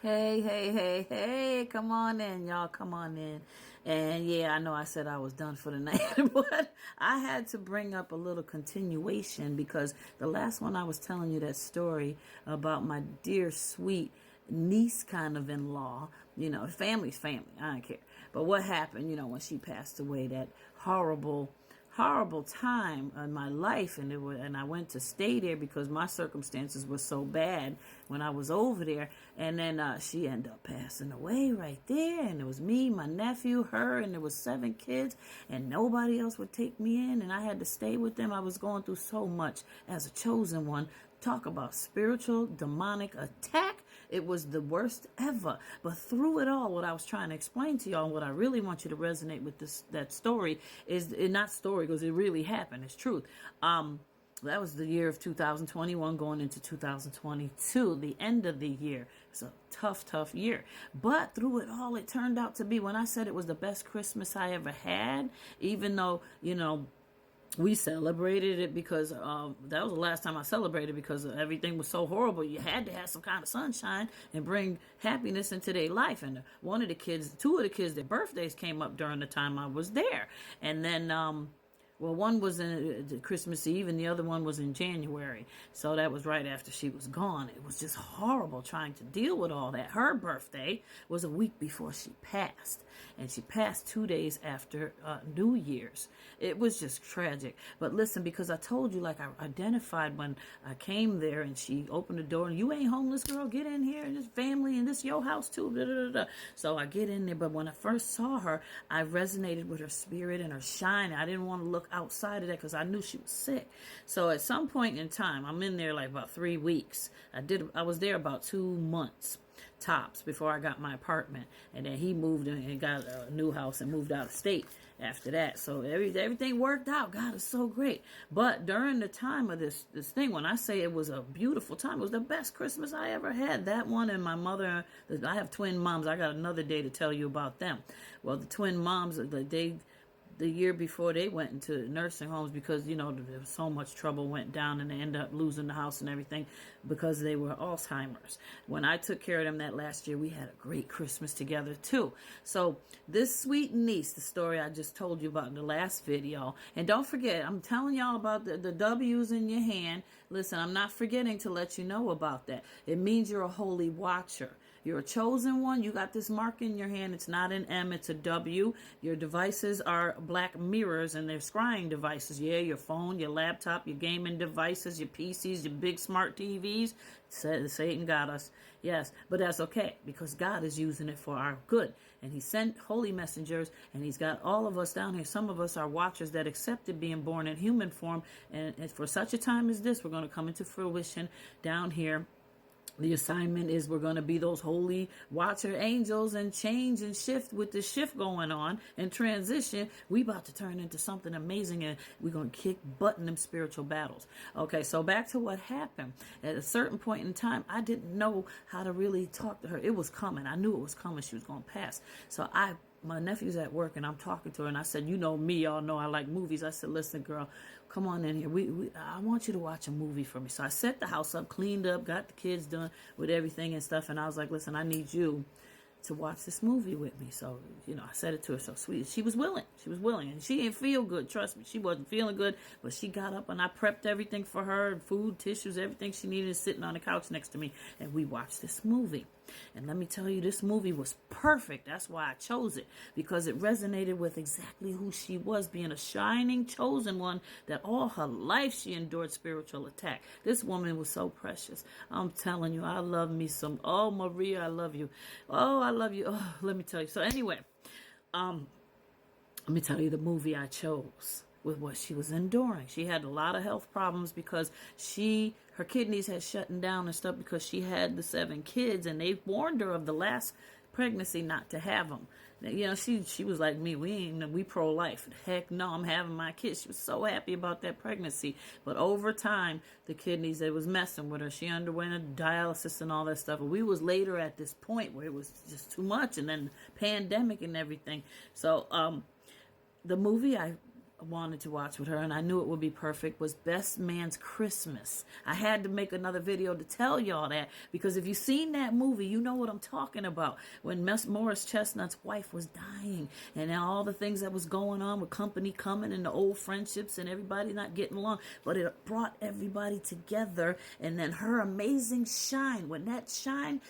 Hey, hey, hey, hey, come on in, y'all, come on in. And yeah, I know I said I was done for the night, but I had to bring up a little continuation because the last one I was telling you that story about my dear, sweet niece kind of in law. Family's family, I don't care. But what happened, when she passed away, that horrible time in my life, and I went to stay there because my circumstances were so bad when I was over there, and then she ended up passing away right there, and it was me, my nephew, her, and there was 7 kids, and nobody else would take me in, and I had to stay with them. I was going through so much as a chosen one. Talk about spiritual demonic attack. It was the worst ever. But through it all, what I was trying to explain to y'all, and what I really want you to resonate with that story is not story because it really happened. It's truth. That was the year of 2021 going into 2022, the end of the year. It's a tough year. But through it all, it turned out to be, when I said it was the best Christmas I ever had, even though, we celebrated it because that was the last time I celebrated because everything was so horrible. You had to have some kind of sunshine and bring happiness into their life. And two of the kids, their birthdays came up during the time I was there. And then one was in Christmas Eve and the other one was in January. So that was right after she was gone. It was just horrible trying to deal with all that. Her birthday was a week before she passed. And she passed 2 days after New Year's. It was just tragic. But listen, because I told you, like, I identified when I came there and she opened the door and, you ain't homeless, girl, get in here, and this family and this your house too. Da, da, da, da. So I get in there. But when I first saw her, I resonated with her spirit and her shine. I didn't want to look outside of that because I knew she was sick. So at some point in time, I'm in there like about 3 weeks. I was there about 2 months tops before I got my apartment, and then he moved and got a new house and moved out of state after that. So everything worked out. God is so great. But during the time of this thing, when I say it was a beautiful time, it was the best Christmas I ever had. That one, and my mother, I have twin moms. I got another day to tell you about them. Well, the twin moms, the year before, they went into nursing homes because, there was so much trouble went down, and they ended up losing the house and everything because they were Alzheimer's. When I took care of them that last year, we had a great Christmas together too. So this sweet niece, the story I just told you about in the last video, and don't forget, I'm telling y'all about the W's in your hand. Listen, I'm not forgetting to let you know about that. It means you're a holy watcher. You're a chosen one. You got this mark in your hand. It's not an M, it's a W. Your devices are black mirrors, and they're scrying devices. Yeah, your phone, your laptop, your gaming devices, your PCs, your big smart TVs. Satan got us. Yes, but that's okay because God is using it for our good. And he sent holy messengers, and he's got all of us down here. Some of us are watchers that accepted being born in human form. And for such a time as this, we're going to come into fruition down here. The assignment is we're going to be those holy watcher angels and change and shift with the shift going on and transition. We about to turn into something amazing, and we're going to kick butt in them spiritual battles. Okay, so back to what happened. At a certain point in time, I didn't know how to really talk to her. It was coming. I knew it was coming. She was going to pass. So my nephew's at work, and I'm talking to her, and I said, me, y'all know I like movies. I said, listen, girl, come on in here. I want you to watch a movie for me. So I set the house up, cleaned up, got the kids done with everything and stuff, and I was like, listen, I need you to watch this movie with me. So, I said it to her so sweet. She was willing. And she didn't feel good. Trust me. She wasn't feeling good, but she got up, and I prepped everything for her, food, tissues, everything she needed, sitting on the couch next to me, and we watched this movie. And let me tell you, this movie was perfect. That's why I chose it, because it resonated with exactly who she was, being a shining chosen one that all her life she endured spiritual attack. This woman was so precious. I'm telling you, I love me some. Oh, Maria, I love you. Oh, I love you. Oh, let me tell you. So anyway, let me tell you the movie I chose with what she was enduring. She had a lot of health problems because her kidneys had shutting down and stuff because she had the 7 kids, and they warned her of the last pregnancy not to have them. She was like me. We pro-life. Heck no, I'm having my kids. She was so happy about that pregnancy. But over time, the kidneys, it was messing with her. She underwent a dialysis and all that stuff. And we was later at this point where it was just too much, and then pandemic and everything. So the movie I wanted to watch with her, and I knew it would be perfect, was Best Man's Christmas. I had to make another video to tell y'all that, because if you've seen that movie, you know what I'm talking about. When Morris Chestnut's wife was dying, and all the things that was going on with company coming and the old friendships and everybody not getting along, but it brought everybody together. And then her amazing shine, when that shine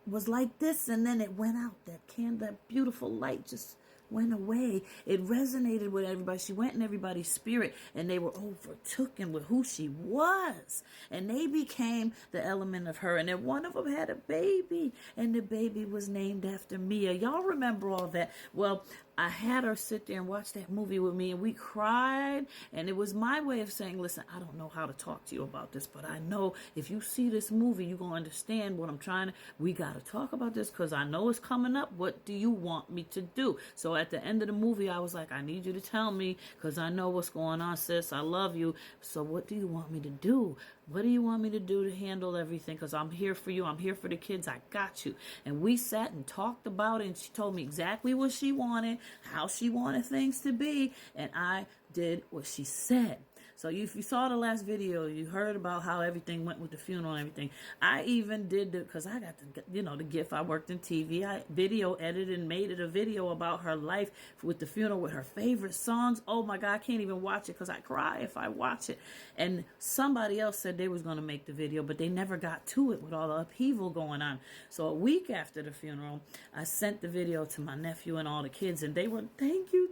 was like this, and then it went out, that beautiful light just went away. It resonated with everybody. She went in everybody's spirit, and they were overtaken with who she was, and they became the element of her. And then one of them had a baby, and the baby was named after Mia. Y'all remember all that? Well, I had her sit there and watch that movie with me, and we cried, and it was my way of saying, listen, I don't know how to talk to you about this, but I know if you see this movie, you're going to understand what I'm trying to, we got to talk about this, because I know it's coming up. What do you want me to do? So at the end of the movie, I was like, I need you to tell me, because I know what's going on, sis. I love you. So what do you want me to do? What do you want me to do to handle everything? Because I'm here for you. I'm here for the kids. I got you. And we sat and talked about it, and she told me exactly what she wanted, how she wanted things to be, and I did what she said. So if you saw the last video, you heard about how everything went with the funeral and everything. I even did because I got the gift. I worked in TV. I video edited and made it a video about her life with the funeral, with her favorite songs. Oh my God, I can't even watch it because I cry if I watch it. And somebody else said they was going to make the video, but they never got to it with all the upheaval going on. So a week after the funeral, I sent the video to my nephew and all the kids, and they were, thank you.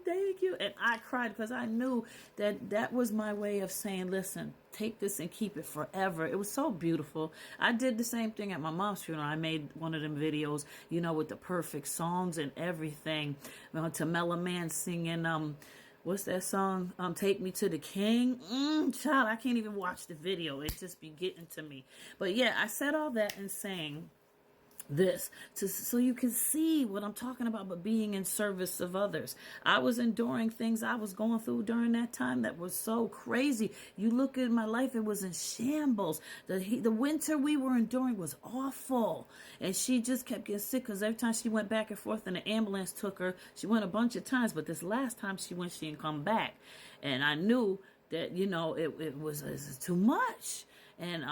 And I cried because I knew that was my way of saying, listen, take this and keep it forever. It was so beautiful. I did the same thing at my mom's funeral. I made one of them videos, with the perfect songs and everything. To Mellow Man singing, what's that song? Take Me to the King. Child, I can't even watch the video. It just be getting to me. But yeah, I said all that and saying this so you can see what I'm talking about, but being in service of others. I was enduring things I was going through during that time that was so crazy. You look at my life, it was in shambles. The winter we were enduring was awful, and she just kept getting sick because every time she went back and forth and the ambulance took her, she went a bunch of times, but this last time she went, she didn't come back. And I knew that it was too much. And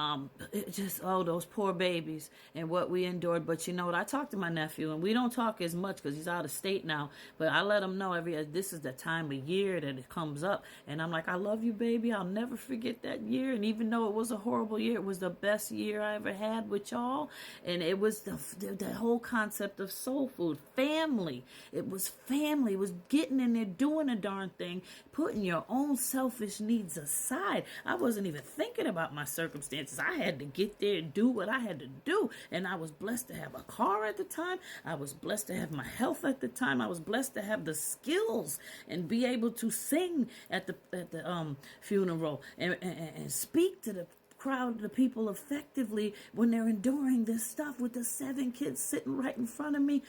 it just, those poor babies and what we endured. But you know what? I talked to my nephew, and we don't talk as much because he's out of state now. But I let him know this is the time of year that it comes up. And I'm like, I love you, baby. I'll never forget that year. And even though it was a horrible year, it was the best year I ever had with y'all. And it was the whole concept of soul food, family. It was family. It was getting in there, doing a darn thing, putting your own selfish needs aside. I wasn't even thinking about my circumstances. I had to get there and do what I had to do. And I was blessed to have a car at the time. I was blessed to have my health at the time. I was blessed to have the skills and be able to sing at the funeral and speak to the crowd, the people effectively when they're enduring this stuff with the 7 kids sitting right in front of me.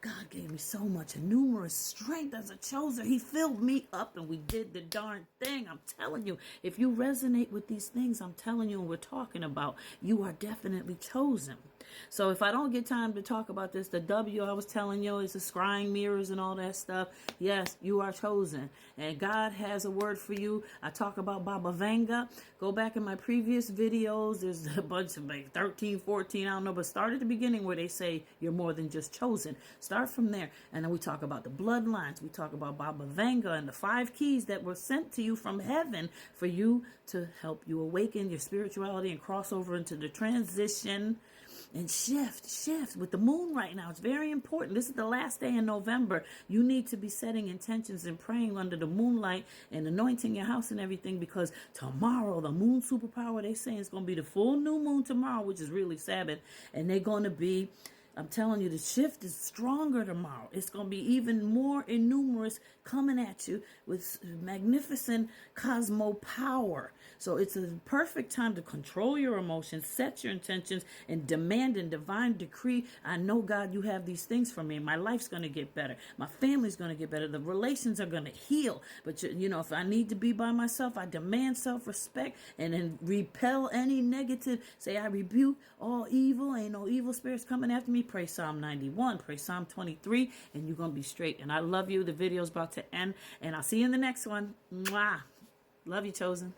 God gave me so much numerous strength as a chosen. He filled me up, and we did the darn thing. I'm telling you, if you resonate with these things I'm telling you and we're talking about, you are definitely chosen. So if I don't get time to talk about this, the W I was telling you is the scrying mirrors and all that stuff. Yes, you are chosen. And God has a word for you. I talk about Baba Vanga. Go back in my previous videos. There's a bunch of 13, 14, I don't know. But start at the beginning where they say you're more than just chosen. Start from there. And then we talk about the bloodlines. We talk about Baba Vanga and the 5 keys that were sent to you from heaven for you to help you awaken your spirituality and cross over into the transition and shift with the moon right now. It's very important. This is the last day in November. You need to be setting intentions and praying under the moonlight and anointing your house and everything, because tomorrow, the moon superpower, they say it's going to be the full new moon tomorrow, which is really Sabbath. And they're going to be, I'm telling you, the shift is stronger tomorrow. It's going to be even more numerous coming at you with magnificent cosmo power. So it's a perfect time to control your emotions, set your intentions, and demand and divine decree. I know, God, you have these things for me. My life's going to get better. My family's going to get better. The relations are going to heal. But, if I need to be by myself, I demand self-respect and then repel any negative. Say, I rebuke all evil. Ain't no evil spirits coming after me. pray Psalm 91, pray Psalm 23, and you're going to be straight. And I love you. The video's about to end, and I'll see you in the next one. Mwah. Love you, Chosen.